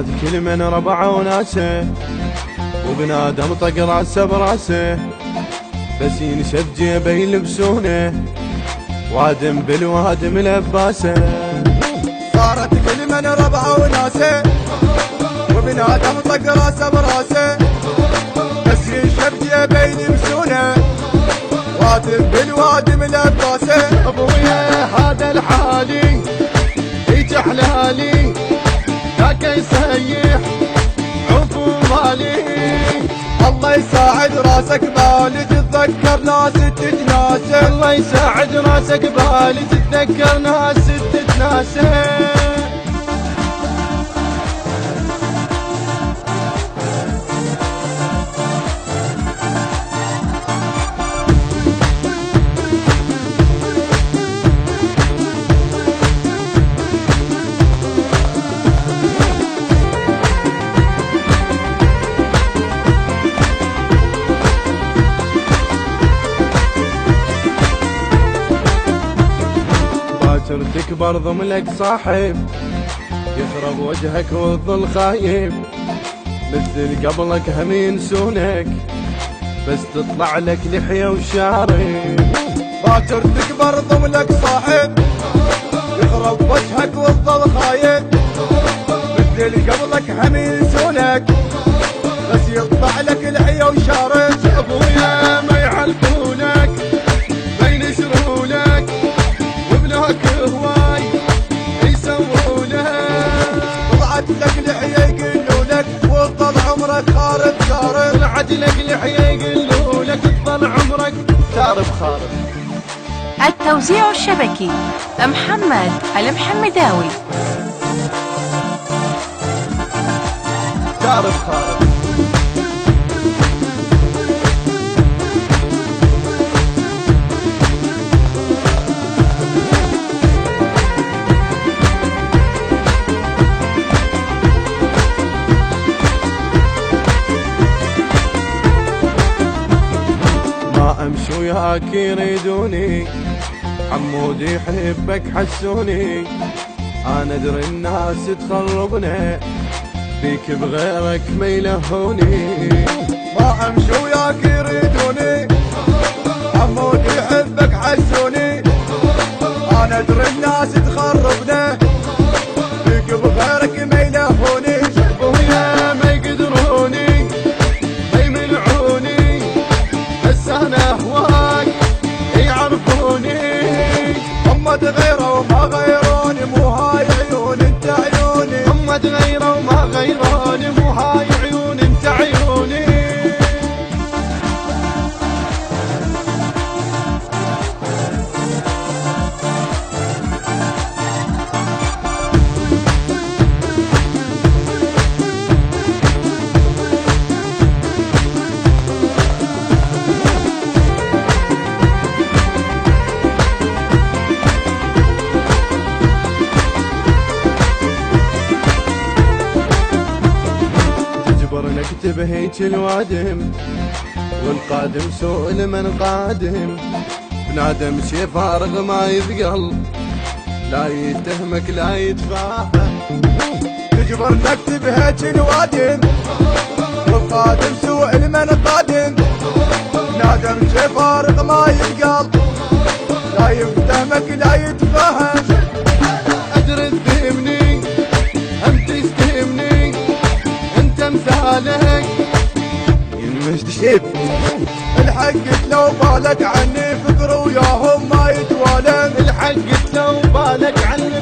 هذا كل من ربعه وناسه، وبنادم طق راسه براسه، بس ينشف جيبه يلبسونه، وادم بالوادم لباسه. صارت كل من ربعه وناسه، وبنادم طق راسه براسه، بس ينشف جيبه يلبسونه، وادم بالوادم لباسه. ابويا هذا الحالي هيج احلالي، ذاك يسيح عفو مالي. الله يساعد راسك بالي تتذكر ناس تتناسى، الله يساعد راسك بالي تتذكر ناس تتناسى. باكر تكبر ضملك صاحب، يخرب وجهك وتظل خايب، مثل قبلك هم ينسونك، بس تطلع لك لحية وشارب. باكر تكبر ضملك صاحب، يخرب وجهك وتظل خايب، مثل قبلك هم ينسونك، بس يطلع لك لحية وشارب. ابويا ما يعرفونك ما ينشرونك، وابنك هواي يسوونك. طلعت لك لحية يقولولك وطل عمرك خارب خارب، طلعت لك لحية يقولولك تظل عمرك خارب خارب. التوزيع الشبكي محمد المحمداوي. خارب خارب. امشي وياك يريدوني، حمود يحبك حسوني، انا ادري الناس تخربنا، بيك بغيرك ما يلهوني. ما امشي وياك يريدوني، حمود يحبك حسوني، انا ادري الناس تخربنا، بيك بغيرك ما يلهوني. ابويا ما يقدروني ما يمنعوني، بس انا هواك يعرفوني. هم تغيروا وما غيروني، مو هاي عيون انت عيوني. هم تغيروا وما غيروني، مو هاي عيون انت عيوني. نكتب هيك الوادم، والقادم سوء لمن قادم، بنادم شي فارغ ما يثقل، لا يتهمك لا يتفاهم. تجبر نكتب هيك الوادم، والقادم سوء لمن قادم، بنادم شي فارغ ما يثقل، لا يفتهمك لا يتفاهم. ادري تفهمني هم تستهمني، انت مثالك ينمشتشب. الحق لو بالك عني فكر وياهم ما يتوالم، الحق لو بالك عني